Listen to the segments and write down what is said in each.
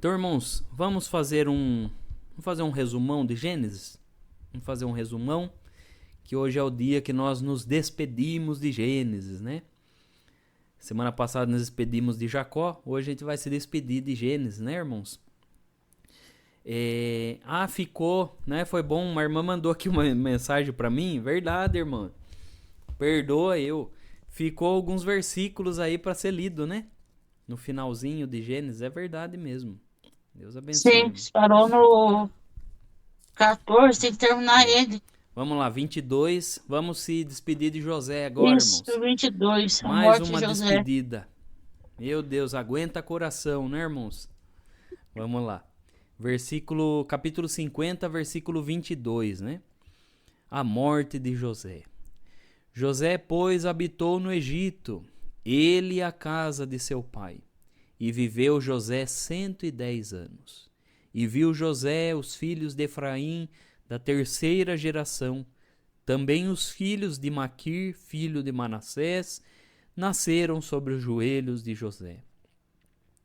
Então, irmãos, vamos fazer um resumão de Gênesis? Vamos fazer um resumão, que hoje é o dia que nós nos despedimos de Gênesis, né? Semana passada nos despedimos de Jacó, hoje a gente vai se despedir de Gênesis, né, irmãos? Ficou, né? Foi bom, uma irmã mandou aqui uma mensagem pra mim, verdade, irmã. Perdoa eu. Ficou alguns versículos aí pra ser lido, né? No finalzinho de Gênesis, é verdade mesmo. Deus abençoe, Sim, irmão. parou no 14, tem que terminar É. ele. Vamos lá, 22. Vamos se despedir de José agora, Isso, irmãos. 22, a Mais morte de uma José. despedida. Meu Deus, aguenta coração, né, irmãos? Vamos lá. Capítulo 50, versículo 22, né? A morte de José. José, pois, habitou no Egito, ele e a casa de seu pai. E viveu José 110 anos. E viu José os filhos de Efraim da terceira geração. Também os filhos de Maquir, filho de Manassés, nasceram sobre os joelhos de José.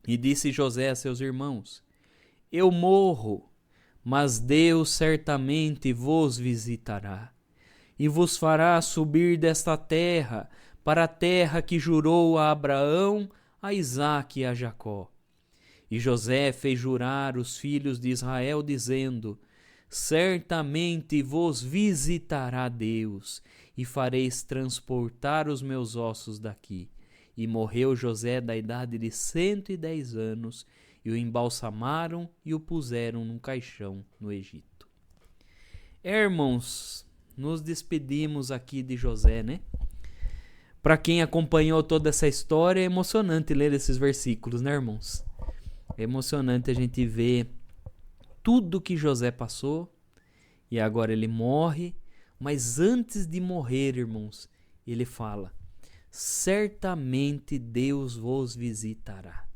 E disse José a seus irmãos: Eu morro, mas Deus certamente vos visitará e vos fará subir desta terra para a terra que jurou a Abraão, a Isaque e a Jacó. E José fez jurar os filhos de Israel, dizendo: Certamente vos visitará Deus, e fareis transportar os meus ossos daqui. E morreu José da idade de 110 anos, e o embalsamaram e o puseram num caixão no Egito. Irmãos, nos despedimos aqui de José, né? Para quem acompanhou toda essa história, é emocionante ler esses versículos, né, irmãos? É emocionante a gente ver tudo que José passou e agora ele morre, mas antes de morrer, irmãos, ele fala: certamente Deus vos visitará.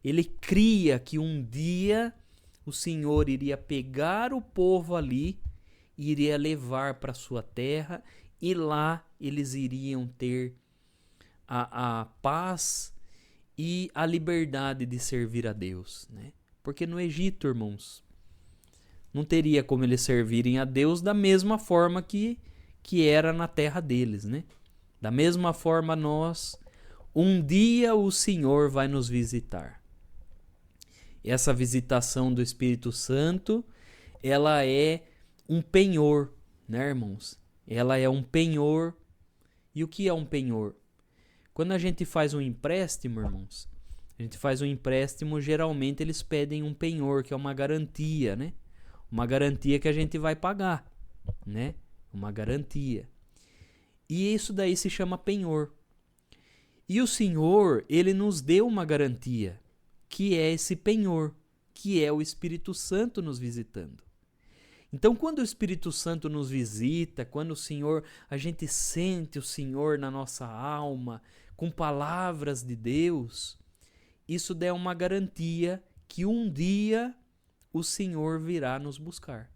Ele cria que um dia o Senhor iria pegar o povo ali, iria levar para sua terra e lá eles iriam ter a paz e a liberdade de servir a Deus, né? Porque no Egito, irmãos, não teria como eles servirem a Deus da mesma forma que era na terra deles, né? Da mesma forma um dia o Senhor vai nos visitar. Essa visitação do Espírito Santo, ela é um penhor, né, irmãos? Ela é um penhor. E o que é um penhor? Quando a gente faz um empréstimo, irmãos, geralmente eles pedem um penhor, que é uma garantia, né? Uma garantia que a gente vai pagar, né? Uma garantia. E isso daí se chama penhor. E o Senhor, ele nos deu uma garantia, que é esse penhor, que é o Espírito Santo nos visitando. Então, quando o Espírito Santo nos visita, quando a gente sente o Senhor na nossa alma, com palavras de Deus, isso dá uma garantia que um dia o Senhor virá nos buscar.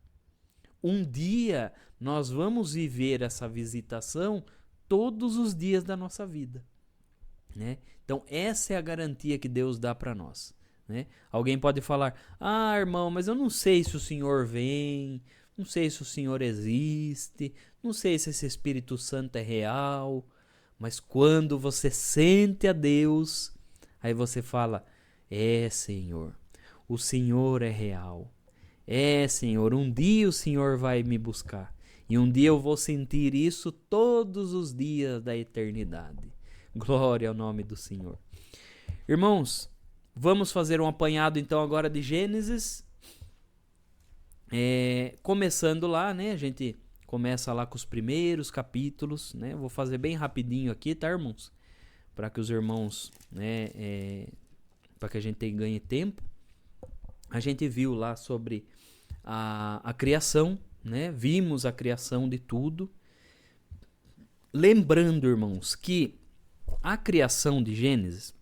Um dia nós vamos viver essa visitação todos os dias da nossa vida, né? Então, essa é a garantia que Deus dá para nós, né? Alguém pode falar: irmão, mas eu não sei se o Senhor vem, não sei se o Senhor existe, não sei se esse Espírito Santo é real. Mas quando você sente a Deus, aí você fala: Senhor, o Senhor é real. Senhor, um dia o Senhor vai me buscar. E um dia eu vou sentir isso todos os dias da eternidade. Glória ao nome do Senhor. Irmãos, vamos fazer um apanhado então agora de Gênesis. Começando lá, né? A gente começa lá com os primeiros capítulos, né? Vou fazer bem rapidinho aqui, tá, irmãos? Para que os irmãos, né? Para que a gente ganhe tempo. A gente viu lá sobre a criação, né? Vimos a criação de tudo. Lembrando, irmãos, que a criação de Gênesis,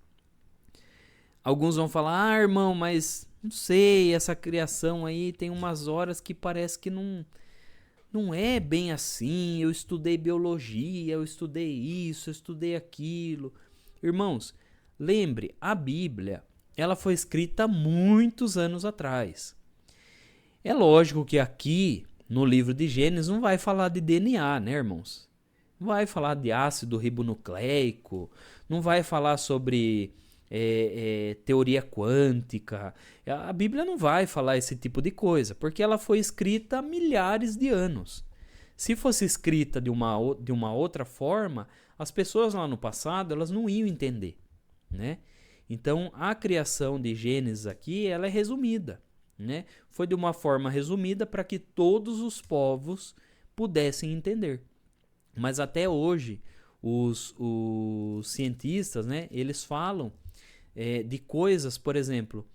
alguns vão falar: irmão, mas não sei, essa criação aí tem umas horas que parece que não é bem assim. Eu estudei biologia, eu estudei isso, eu estudei aquilo. Irmãos, lembre, a Bíblia, ela foi escrita há muitos anos atrás. É lógico que aqui, no livro de Gênesis, não vai falar de DNA, né, irmãos? Não vai falar de ácido ribonucleico, não vai falar sobre teoria quântica. A Bíblia não vai falar esse tipo de coisa, porque ela foi escrita há milhares de anos. Se fosse escrita de uma outra forma, as pessoas lá no passado elas não iam entender, né? Então a criação de Gênesis aqui ela é resumida, né? Foi de uma forma resumida para que todos os povos pudessem entender. Mas até hoje os cientistas, né, eles falam de coisas, por exemplo,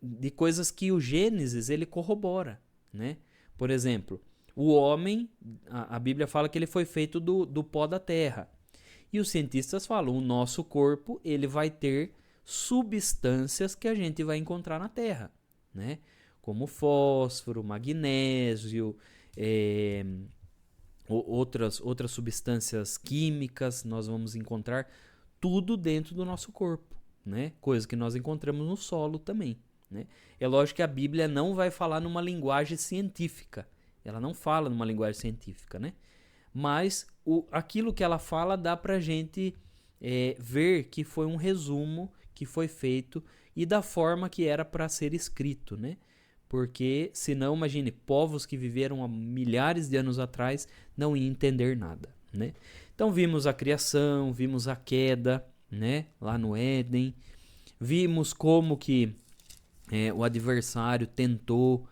de coisas que o Gênesis ele corrobora, né? Por exemplo, o homem, a Bíblia fala que ele foi feito do pó da terra. E os cientistas falam, o nosso corpo ele vai ter substâncias que a gente vai encontrar na terra, né? Como fósforo, magnésio, outras substâncias químicas nós vamos encontrar tudo dentro do nosso corpo, né? Coisa que nós encontramos no solo também, né? É lógico que a Bíblia não vai falar numa linguagem científica, ela não fala numa linguagem científica, né? Mas aquilo que ela fala dá pra gente ver que foi um resumo que foi feito e da forma que era para ser escrito, né? Porque senão, imagine, povos que viveram há milhares de anos atrás não iam entender nada, né? Então vimos a criação, vimos a queda, né? Lá no Éden, vimos como que o adversário tentou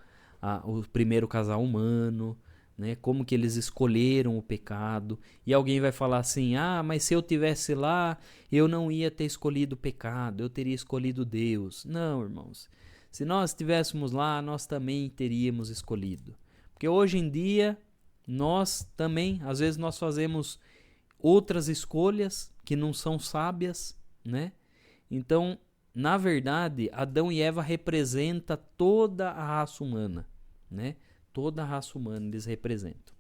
o primeiro casal humano, né? Como que eles escolheram o pecado. E alguém vai falar assim, mas se eu tivesse lá, eu não ia ter escolhido o pecado, eu teria escolhido Deus. Não, irmãos. Se nós estivéssemos lá, nós também teríamos escolhido. Porque hoje em dia, nós também, às vezes nós fazemos outras escolhas que não são sábias, né? Então, na verdade, Adão e Eva representam toda a raça humana, né? Toda a raça humana eles representam.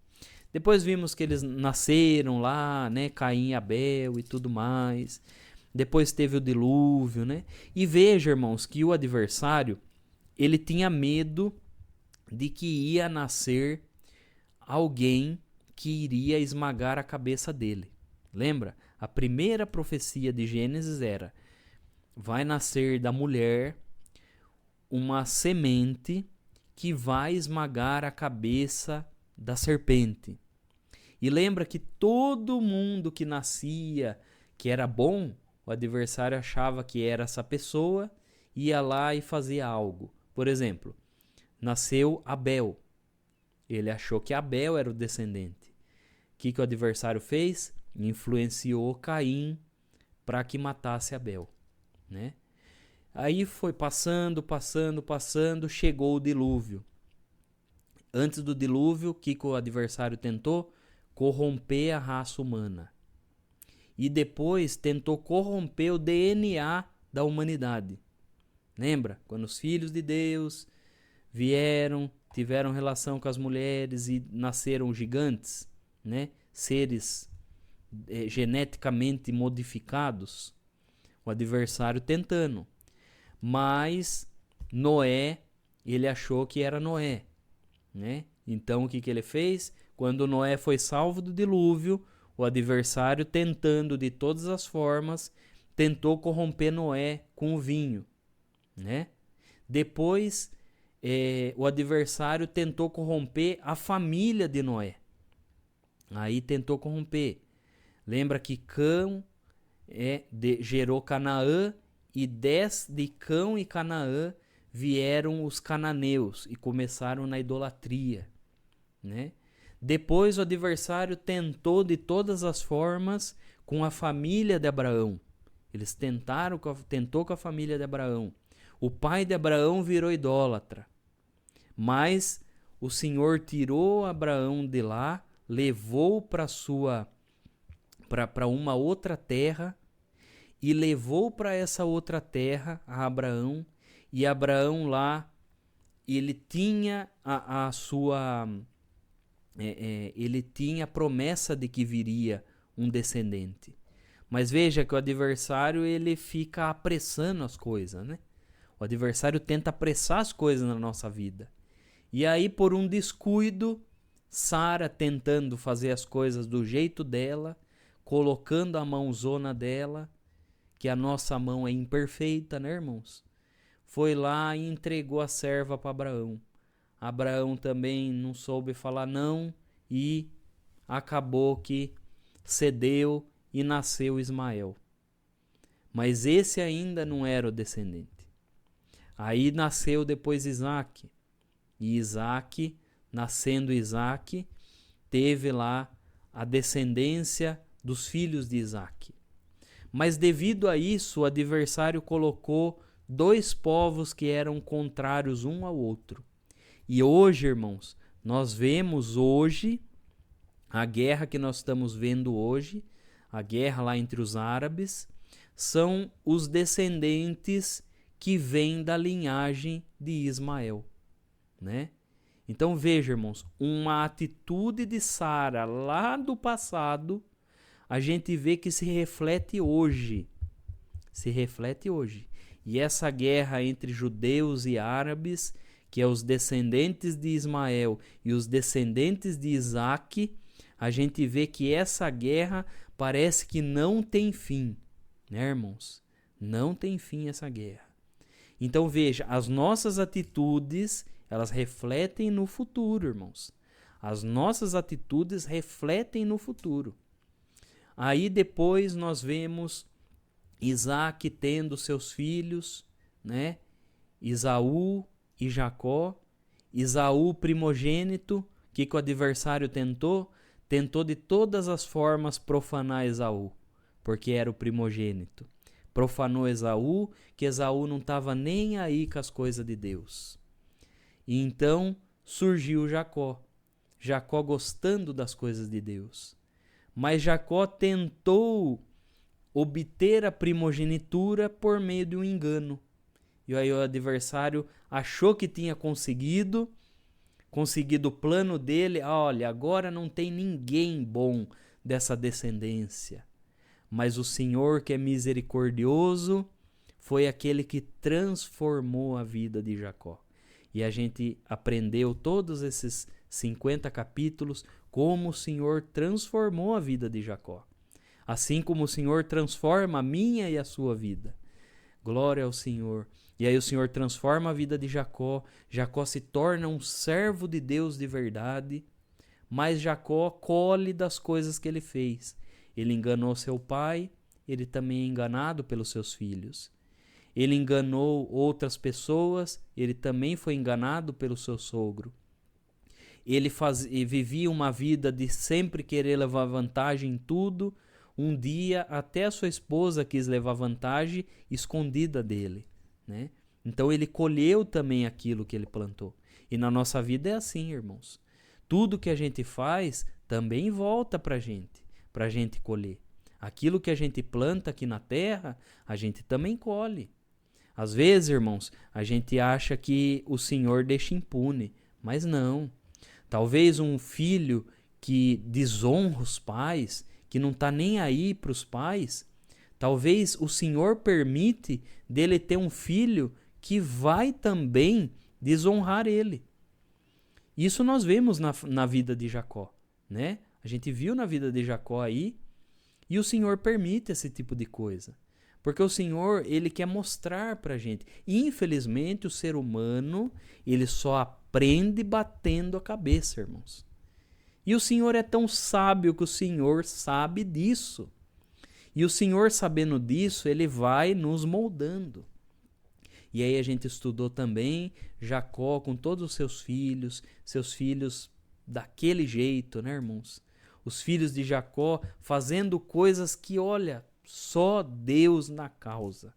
Depois vimos que eles nasceram lá, né? Caim e Abel e tudo mais. Depois teve o dilúvio, né? E veja, irmãos, que o adversário, ele tinha medo de que ia nascer alguém que iria esmagar a cabeça dele. Lembra? A primeira profecia de Gênesis era: vai nascer da mulher uma semente que vai esmagar a cabeça da serpente. E lembra que todo mundo que nascia, que era bom, o adversário achava que era essa pessoa, ia lá e fazia algo. Por exemplo, nasceu Abel. Ele achou que Abel era o descendente. O que o adversário fez? Influenciou Caim para que matasse Abel, né? Aí foi passando, chegou o dilúvio. Antes do dilúvio, o que o adversário tentou? Corromper a raça humana. E depois tentou corromper o DNA da humanidade. Lembra? Quando os filhos de Deus vieram, tiveram relação com as mulheres e nasceram gigantes, né? Seres geneticamente modificados. O adversário tentando. Mas Noé, ele achou que era Noé, né? Então o que ele fez? Quando Noé foi salvo do dilúvio, o adversário, tentando de todas as formas, tentou corromper Noé com o vinho, né? Depois, o adversário tentou corromper a família de Noé. Aí tentou corromper. Lembra que Cão gerou Canaã, e de Cão e Canaã vieram os cananeus e começaram na idolatria, né? Depois o adversário tentou de todas as formas com a família de Abraão. Eles tentou com a família de Abraão. O pai de Abraão virou idólatra. Mas o Senhor tirou Abraão de lá, levou para uma outra terra e levou para essa outra terra a Abraão. E Abraão lá, ele tinha ele tinha a promessa de que viria um descendente. Mas veja que o adversário ele fica apressando as coisas, né? O adversário tenta apressar as coisas na nossa vida. E aí, por um descuido, Sara tentando fazer as coisas do jeito dela, colocando a mãozona dela, que a nossa mão é imperfeita, né, irmãos? Foi lá e entregou a serva para Abraão. Abraão também não soube falar não e acabou que cedeu e nasceu Ismael. Mas esse ainda não era o descendente. Aí nasceu depois Isaque. E Isaque, nascendo Isaque, teve lá a descendência dos filhos de Isaque. Mas devido a isso, o adversário colocou dois povos que eram contrários um ao outro. E hoje, irmãos, nós vemos hoje a guerra que nós estamos vendo hoje, a guerra lá entre os árabes, são os descendentes que vêm da linhagem de Ismael, né? Então veja, irmãos, uma atitude de Sara lá do passado, a gente vê que se reflete hoje. Se reflete hoje. E essa guerra entre judeus e árabes, que é os descendentes de Ismael e os descendentes de Isaque, a gente vê que essa guerra parece que não tem fim, né, irmãos? Não tem fim essa guerra. Então veja, as nossas atitudes, elas refletem no futuro, irmãos. As nossas atitudes refletem no futuro. Aí depois nós vemos Isaque tendo seus filhos, né? Esaú e Jacó. Esaú primogênito, que o adversário tentou? Tentou de todas as formas profanar Esaú, porque era o primogênito. Profanou Esaú, que Esaú não estava nem aí com as coisas de Deus. E então surgiu Jacó. Jacó gostando das coisas de Deus. Mas Jacó tentou obter a primogenitura por meio de um engano. E aí o adversário achou que tinha conseguido o plano dele. Olha, agora não tem ninguém bom dessa descendência. Mas o Senhor, que é misericordioso, foi aquele que transformou a vida de Jacó. E a gente aprendeu todos esses 50 capítulos como o Senhor transformou a vida de Jacó. Assim como o Senhor transforma a minha e a sua vida. Glória ao Senhor. E aí o Senhor transforma a vida de Jacó. Jacó se torna um servo de Deus de verdade. Mas Jacó colhe das coisas que ele fez. Ele enganou seu pai, ele também é enganado pelos seus filhos. Ele enganou outras pessoas, ele também foi enganado pelo seu sogro. Ele vivia uma vida de sempre querer levar vantagem em tudo. Um dia até a sua esposa quis levar vantagem escondida dele, né? Então ele colheu também aquilo que ele plantou. E na nossa vida é assim, irmãos. Tudo que a gente faz também volta para a gente colher. Aquilo que a gente planta aqui na terra, a gente também colhe. Às vezes, irmãos, a gente acha que o Senhor deixa impune, mas não. Talvez um filho que desonra os pais, que não está nem aí para os pais, talvez o Senhor permite dele ter um filho que vai também desonrar ele. Isso nós vemos na vida de Jacó, né? A gente viu na vida de Jacó aí, e o Senhor permite esse tipo de coisa. Porque o Senhor, ele quer mostrar para a gente. Infelizmente, o ser humano, ele só aprende batendo a cabeça, irmãos. E o Senhor é tão sábio que o Senhor sabe disso. E o Senhor, sabendo disso, ele vai nos moldando. E aí a gente estudou também Jacó com todos os seus filhos daquele jeito, né, irmãos? Os filhos de Jacó fazendo coisas que, olha, só Deus na causa.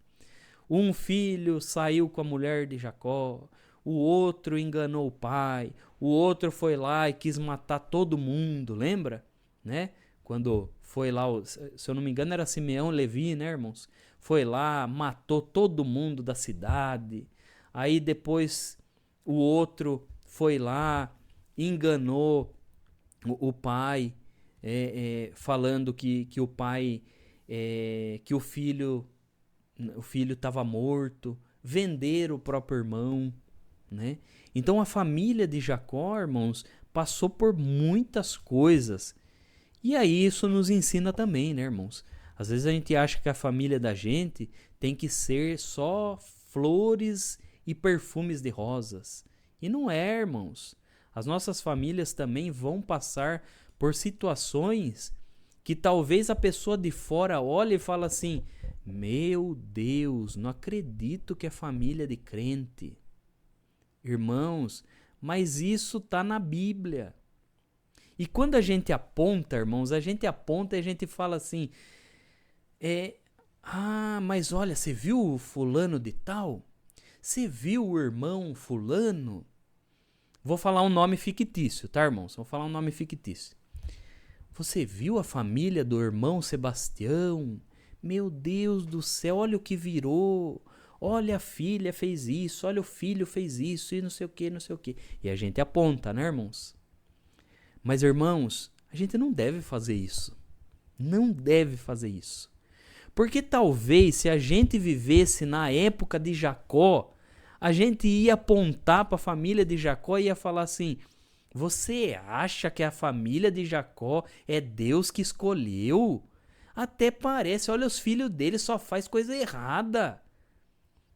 Um filho saiu com a mulher de Jacó, o outro enganou o pai, o outro foi lá e quis matar todo mundo, lembra? Né? Quando foi lá, se eu não me engano era Simeão e Levi, né, irmãos? Foi lá, matou todo mundo da cidade. Aí depois o outro foi lá, enganou o pai, falando que o pai que o filho estava morto, vender o próprio irmão, né? Então a família de Jacó, irmãos, passou por muitas coisas. E aí isso nos ensina também, né, irmãos? Às vezes a gente acha que a família da gente tem que ser só flores e perfumes de rosas. E não é, irmãos. As nossas famílias também vão passar por situações que talvez a pessoa de fora olhe e fale assim: meu Deus, não acredito que é família de crente. Irmãos, mas isso está na Bíblia. E quando a gente aponta, irmãos, a gente aponta e a gente fala assim: mas olha, você viu o fulano de tal? Você viu o irmão fulano? Vou falar um nome fictício, tá, irmãos? Vou falar um nome fictício. Você viu a família do irmão Sebastião? Meu Deus do céu, olha o que virou. Olha, a filha fez isso, olha, o filho fez isso, e não sei o que, não sei o que. E a gente aponta, né, irmãos? Mas, irmãos, a gente não deve fazer isso. Não deve fazer isso. Porque talvez, se a gente vivesse na época de Jacó, a gente ia apontar para a família de Jacó e ia falar assim: você acha que a família de Jacó é Deus que escolheu? Até parece, olha, os filhos dele só faz coisa errada.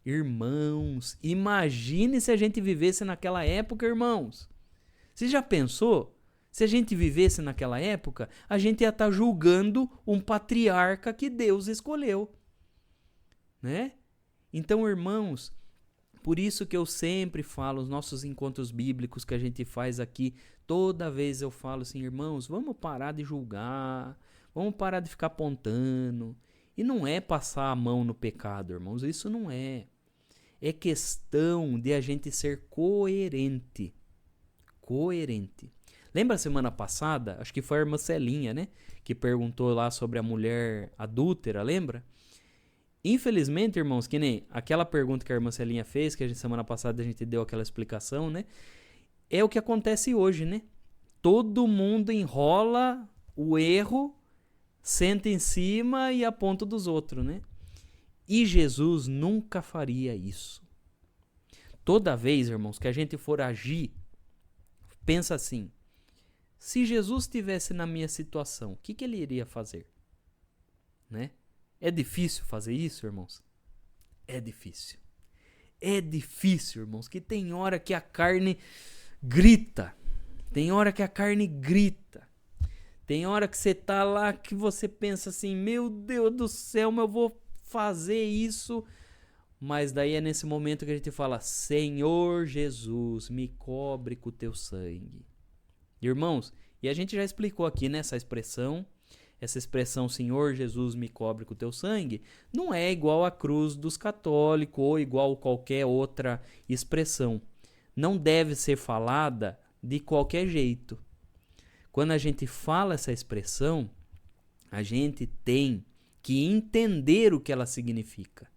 Irmãos, imagine se a gente vivesse naquela época, irmãos. Você já pensou? Se a gente vivesse naquela época, a gente ia estar julgando um patriarca que Deus escolheu, né? Então, irmãos, por isso que eu sempre falo, os nossos encontros bíblicos que a gente faz aqui, toda vez eu falo assim: irmãos, vamos parar de julgar, vamos parar de ficar apontando. E não é passar a mão no pecado, irmãos, isso não é. É questão de a gente ser coerente. Coerente. Lembra a semana passada? Acho que foi a irmã Celinha, né? Que perguntou lá sobre a mulher adúltera, lembra? Infelizmente, irmãos, que nem aquela pergunta que a irmã Celinha fez, que semana passada a gente deu aquela explicação, né? É o que acontece hoje, né? Todo mundo enrola o erro, senta em cima e aponta dos outros, né? E Jesus nunca faria isso. Toda vez, irmãos, que a gente for agir, pensa assim: se Jesus estivesse na minha situação, o que ele iria fazer? Né? É difícil fazer isso, irmãos? É difícil. É difícil, irmãos, que tem hora que a carne grita. Tem hora que a carne grita. Tem hora que você tá lá que você pensa assim: meu Deus do céu, mas eu vou fazer isso. Mas daí é nesse momento que a gente fala: Senhor Jesus, me cobre com o teu sangue. Irmãos, e a gente já explicou aqui nessa expressão, Senhor Jesus, me cobre com o teu sangue, não é igual à cruz dos católicos ou igual a qualquer outra expressão. Não deve ser falada de qualquer jeito. Quando a gente fala essa expressão, a gente tem que entender o que ela significa.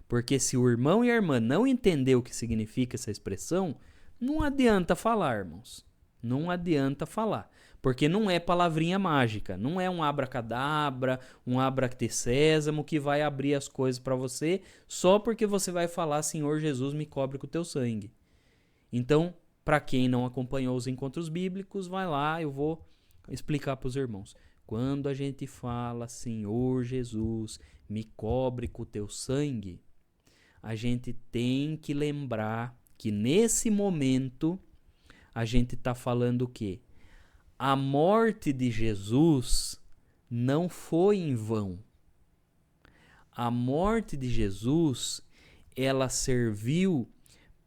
Porque se o irmão e a irmã não entender o que significa essa expressão, não adianta falar, irmãos. Não adianta falar. Porque não é palavrinha mágica. Não é um abracadabra, um abractessésamo que vai abrir as coisas para você só porque você vai falar: Senhor Jesus, me cobre com o teu sangue. Então, para quem não acompanhou os encontros bíblicos, vai lá, eu vou explicar para os irmãos. Quando a gente fala: Senhor Jesus, me cobre com o teu sangue, a gente tem que lembrar que nesse momento a gente está falando o quê? A morte de Jesus não foi em vão. A morte de Jesus, ela serviu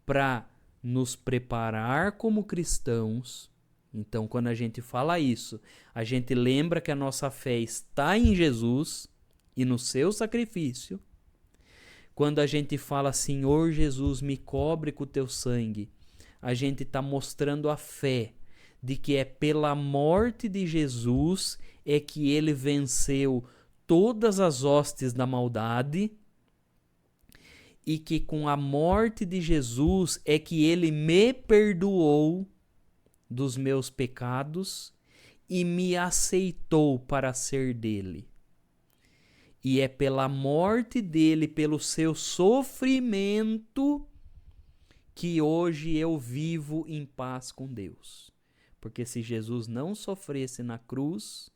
para nos preparar como cristãos. Então, quando a gente fala isso, a gente lembra que a nossa fé está em Jesus e no seu sacrifício. Quando a gente fala: Senhor Jesus, me cobre com o teu sangue, a gente está mostrando a fé de que é pela morte de Jesus é que ele venceu todas as hostes da maldade e que com a morte de Jesus é que ele me perdoou dos meus pecados e me aceitou para ser dele. E é pela morte dele, pelo seu sofrimento, que hoje eu vivo em paz com Deus. Porque se Jesus não sofresse na cruz,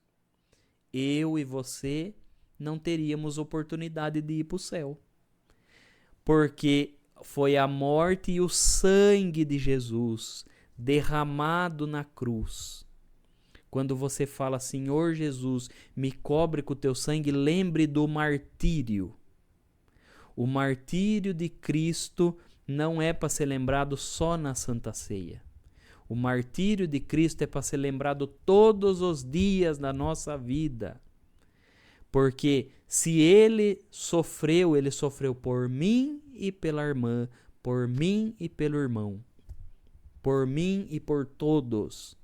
eu e você não teríamos oportunidade de ir para o céu. Porque foi a morte e o sangue de Jesus derramado na cruz. Quando você fala, Senhor Jesus, me cobre com o teu sangue, lembre do martírio. O martírio de Cristo não é para ser lembrado só na Santa Ceia. O martírio de Cristo é para ser lembrado todos os dias da nossa vida. Porque se ele sofreu por mim e pela irmã, por mim e pelo irmão, por mim e por todos.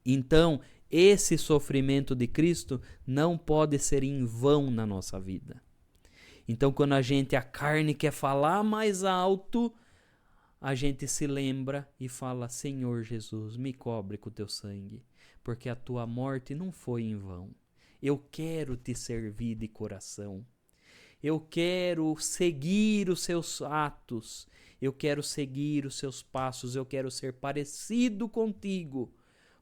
Então, esse sofrimento de Cristo não pode ser em vão na nossa vida. Então, quando a carne quer falar mais alto, a gente se lembra e fala, Senhor Jesus, me cobre com o teu sangue, porque a tua morte não foi em vão. Eu quero te servir de coração. Eu quero seguir os seus atos. Eu quero seguir os seus passos. Eu quero ser parecido contigo,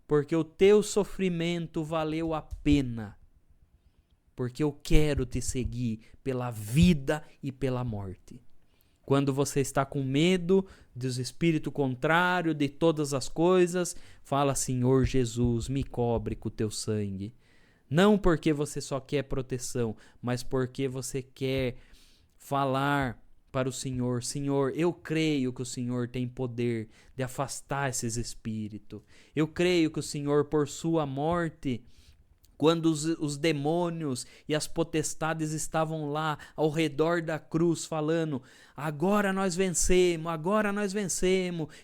porque o teu sofrimento valeu a pena. Porque eu quero te seguir pela vida e pela morte. Quando você está com medo dos espíritos contrários, de todas as coisas, fala, Senhor Jesus, me cobre com o teu sangue. Não porque você só quer proteção, mas porque você quer falar para o Senhor, Senhor, eu creio que o Senhor tem poder de afastar esses espíritos. Eu creio que o Senhor, por sua morte, quando os demônios e as potestades estavam lá ao redor da cruz falando, agora nós vencemos,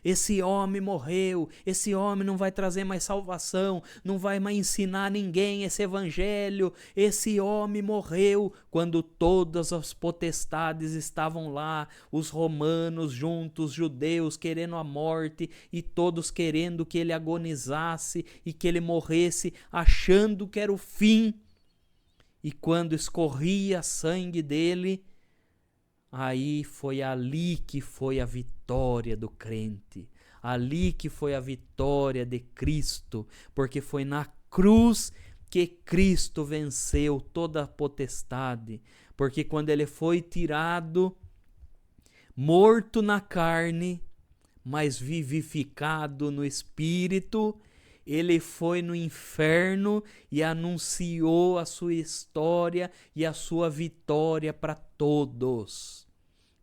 esse homem morreu, esse homem não vai trazer mais salvação, não vai mais ensinar ninguém esse evangelho, esse homem morreu. Quando todas as potestades estavam lá, os romanos juntos, os judeus querendo a morte e todos querendo que ele agonizasse e que ele morresse, achando que era o fim. E quando escorria sangue dele, aí foi ali que foi a vitória do crente, ali que foi a vitória de Cristo, porque foi na cruz que Cristo venceu toda a potestade, porque quando ele foi tirado, morto na carne, mas vivificado no espírito, ele foi no inferno e anunciou a sua história e a sua vitória para todos.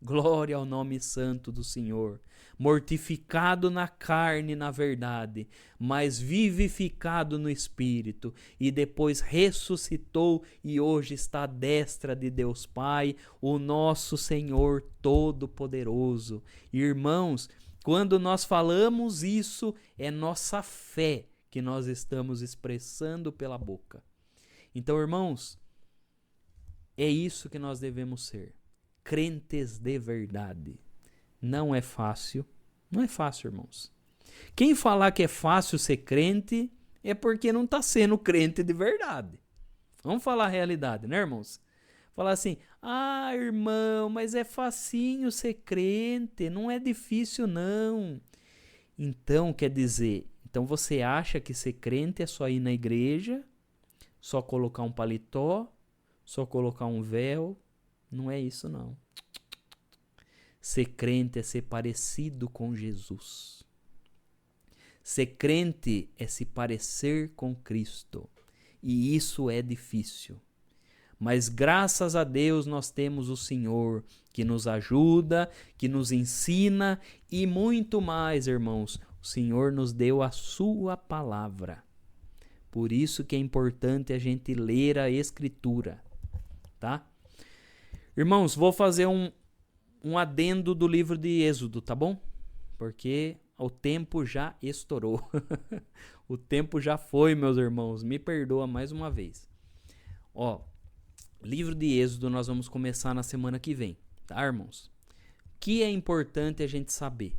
Glória ao nome santo do Senhor. Mortificado na carne, na verdade, mas vivificado no espírito, e depois ressuscitou e hoje está à destra de Deus Pai, o nosso Senhor Todo-Poderoso. Irmãos, quando nós falamos isso, é nossa fé que nós estamos expressando pela boca. Então, irmãos, é isso que nós devemos ser. Crentes de verdade. Não é fácil. Não é fácil, irmãos. Quem falar que é fácil ser crente é porque não está sendo crente de verdade. Vamos falar a realidade, né, irmãos? Falar assim, irmão, mas é facinho ser crente, não é difícil não. Então, quer dizer, então você acha que ser crente é só ir na igreja, só colocar um paletó, só colocar um véu? Não é isso não. Ser crente é ser parecido com Jesus. Ser crente é se parecer com Cristo. E isso é difícil. Mas graças a Deus nós temos o Senhor que nos ajuda, que nos ensina e muito mais, irmãos. O Senhor nos deu a sua palavra. Por isso que é importante a gente ler a Escritura, tá? Irmãos, vou fazer um adendo do livro de Êxodo, tá bom? Porque o tempo já estourou. O tempo já foi, meus irmãos. Me perdoa mais uma vez. Livro de Êxodo nós vamos começar na semana que vem, tá, irmãos? O que é importante a gente saber,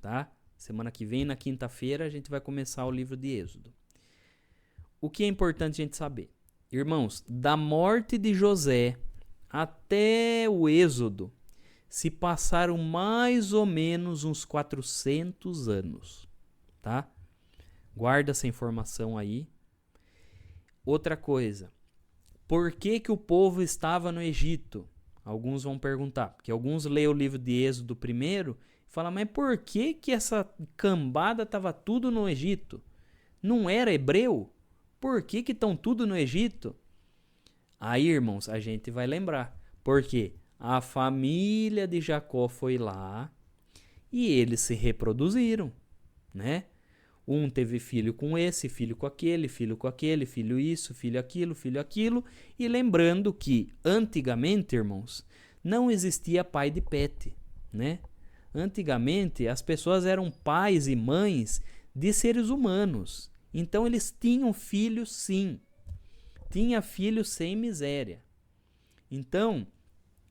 tá? Semana que vem, na quinta-feira, a gente vai começar o livro de Êxodo. O que é importante a gente saber? Irmãos, da morte de José até o Êxodo, se passaram mais ou menos uns 400 anos, tá? Guarda essa informação aí. Outra coisa, por que que o povo estava no Egito? Alguns vão perguntar, porque alguns leem o livro de Êxodo primeiro e falam, mas por que que essa cambada estava tudo no Egito? Não era hebreu? Por que que estão tudo no Egito? Aí, irmãos, a gente vai lembrar. Por quê? A família de Jacó foi lá e eles se reproduziram, né? Um teve filho com esse, filho com aquele, filho isso, filho aquilo. E lembrando que, antigamente, irmãos, não existia pai de pet, né? Antigamente, as pessoas eram pais e mães de seres humanos. Então, eles tinham filhos, sim. Tinha filhos sem miséria. Então,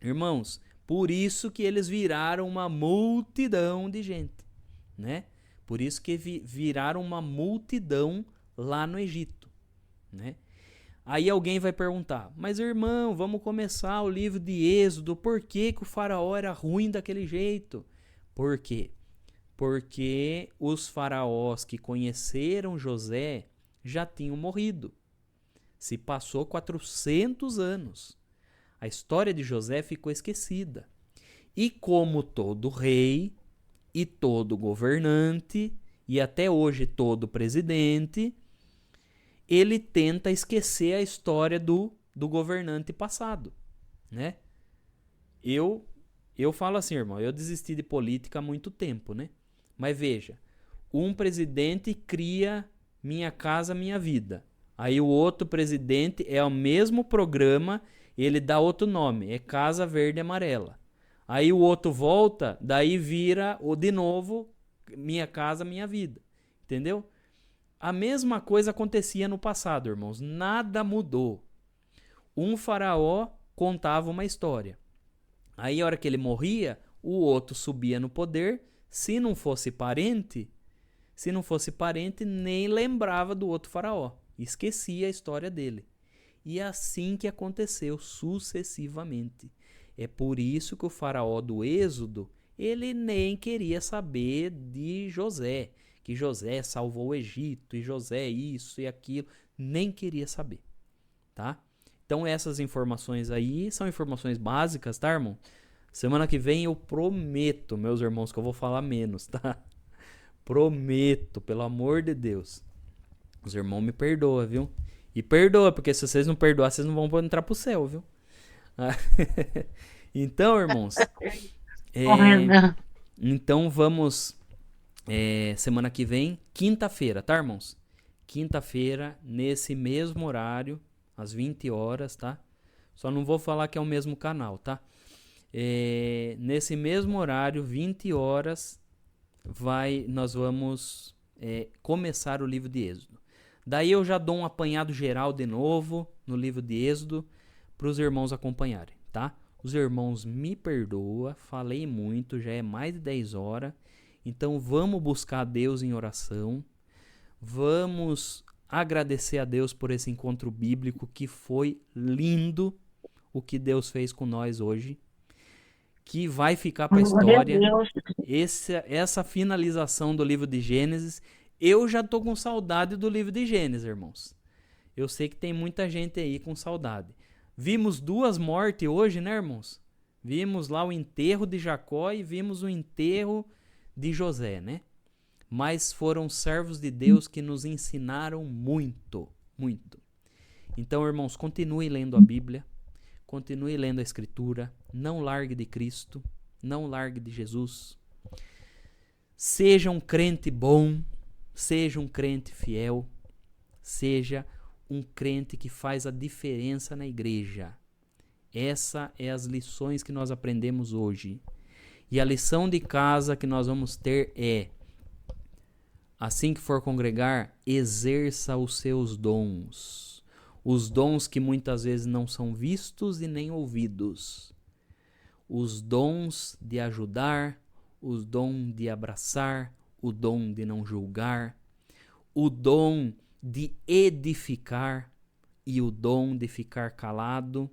irmãos, por isso que eles viraram uma multidão de gente, né? Por isso que viraram uma multidão lá no Egito, né? Aí alguém vai perguntar, mas irmão, vamos começar o livro de Êxodo, por que que o faraó era ruim daquele jeito? Por quê? Porque os faraós que conheceram José já tinham morrido. Se passou 400 anos. A história de José ficou esquecida. E como todo rei e todo governante, e até hoje todo presidente, ele tenta esquecer a história do governante passado, né? Eu falo assim, irmão, eu desisti de política há muito tempo, né? Mas veja, um presidente cria Minha Casa Minha Vida. Aí o outro presidente é o mesmo programa, ele dá outro nome, é Casa Verde e Amarela. Aí o outro volta, daí vira de novo Minha Casa Minha Vida. Entendeu? A mesma coisa acontecia no passado, irmãos. Nada mudou. Um faraó contava uma história. Aí a hora que ele morria, o outro subia no poder. Se não fosse parente, nem lembrava do outro faraó. Esquecia a história dele. E é assim que aconteceu sucessivamente. É por isso que o faraó do Êxodo, ele nem queria saber de José, que José salvou o Egito, e José isso e aquilo, nem queria saber, tá? Então essas informações aí são informações básicas, tá, irmão? Semana que vem eu prometo, meus irmãos, que eu vou falar menos, tá? Prometo, pelo amor de Deus. Os irmãos me perdoam, viu? E perdoa, porque se vocês não perdoarem, vocês não vão entrar pro céu, viu? Então, irmãos, então vamos semana que vem, quinta-feira, tá, irmãos? Quinta-feira, nesse mesmo horário, às 20 horas, tá? Só não vou falar que é o mesmo canal, tá? Nesse mesmo horário, 20 horas, nós vamos começar o livro de Êxodo. Daí eu já dou um apanhado geral de novo no livro de Êxodo para os irmãos acompanharem, tá? Os irmãos me perdoam, falei muito, já é mais de 10 horas. Então vamos buscar a Deus em oração. Vamos agradecer a Deus por esse encontro bíblico que foi lindo, o que Deus fez com nós hoje. Que vai ficar para a história. Essa finalização do livro de Gênesis. Eu já tô com saudade do livro de Gênesis, irmãos. Eu sei que tem muita gente aí com saudade. Vimos 2 mortes hoje, né, irmãos? Vimos lá o enterro de Jacó e vimos o enterro de José, né? Mas foram servos de Deus que nos ensinaram muito, muito. Então, irmãos, continue lendo a Bíblia, continue lendo a Escritura, não largue de Cristo, não largue de Jesus. Seja um crente bom, seja um crente fiel, seja um crente que faz a diferença na igreja. Essa é as lições que nós aprendemos hoje. E a lição de casa que nós vamos ter é: assim que for congregar, exerça os seus dons. Os dons que muitas vezes não são vistos e nem ouvidos. Os dons de ajudar, os dons de abraçar, o dom de não julgar, o dom de edificar e o dom de ficar calado,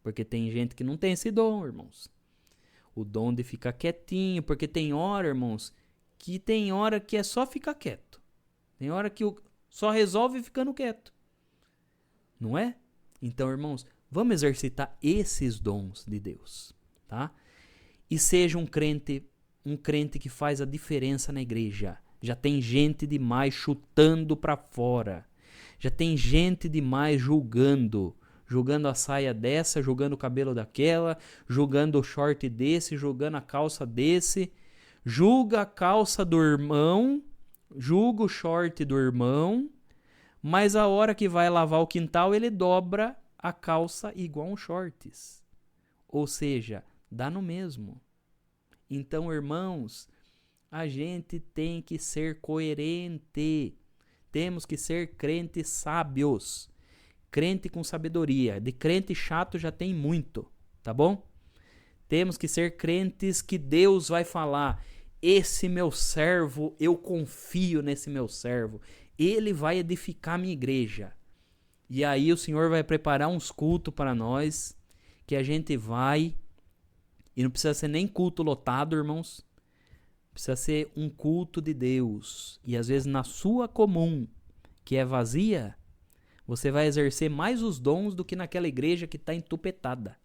porque tem gente que não tem esse dom, irmãos. O dom de ficar quietinho, porque tem hora, irmãos, que tem hora que é só ficar quieto. Tem hora que só resolve ficando quieto. Não é? Então, irmãos, vamos exercitar esses dons de Deus, tá? E seja um crente que faz a diferença na igreja. Já tem gente demais chutando para fora. Já tem gente demais julgando a saia dessa, julgando o cabelo daquela, julgando o short desse, julgando a calça desse. Julga a calça do irmão, julga o short do irmão, mas a hora que vai lavar o quintal, ele dobra a calça igual um shorts. Ou seja, dá no mesmo. Então, irmãos, a gente tem que ser coerente. Temos que ser crentes sábios. Crente com sabedoria. De crente chato já tem muito, tá bom? Temos que ser crentes que Deus vai falar: esse meu servo, eu confio nesse meu servo. Ele vai edificar minha igreja. E aí o Senhor vai preparar uns cultos para nós, que a gente vai, e não precisa ser nem culto lotado, irmãos. Precisa ser um culto de Deus. E às vezes na sua comum, que é vazia, você vai exercer mais os dons do que naquela igreja que está entupetada.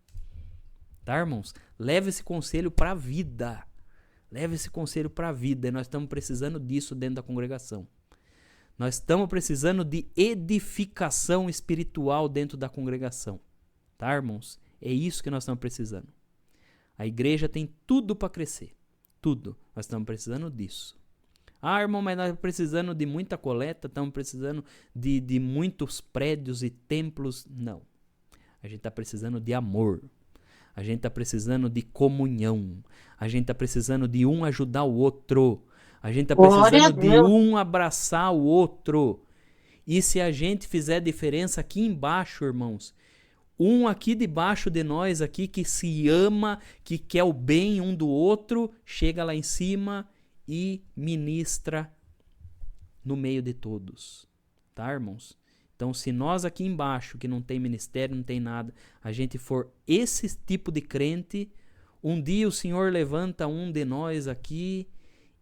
Tá, irmãos? Leve esse conselho para a vida. Leve esse conselho para a vida. E nós estamos precisando disso dentro da congregação. Nós estamos precisando de edificação espiritual dentro da congregação. Tá, irmãos? É isso que nós estamos precisando. A igreja tem tudo para crescer. Tudo. Nós estamos precisando disso. Ah, irmão, mas nós estamos precisando de muita coleta, estamos precisando de muitos prédios e templos. Não. A gente está precisando de amor. A gente está precisando de comunhão. A gente está precisando de um ajudar o outro. A gente está precisando de um abraçar o outro. E se a gente fizer diferença aqui embaixo, irmãos, um aqui debaixo de nós, aqui que se ama, que quer o bem um do outro, chega lá em cima e ministra no meio de todos. Tá, irmãos? Então, se nós aqui embaixo, que não tem ministério, não tem nada, a gente for esse tipo de crente, um dia o Senhor levanta um de nós aqui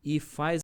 e faz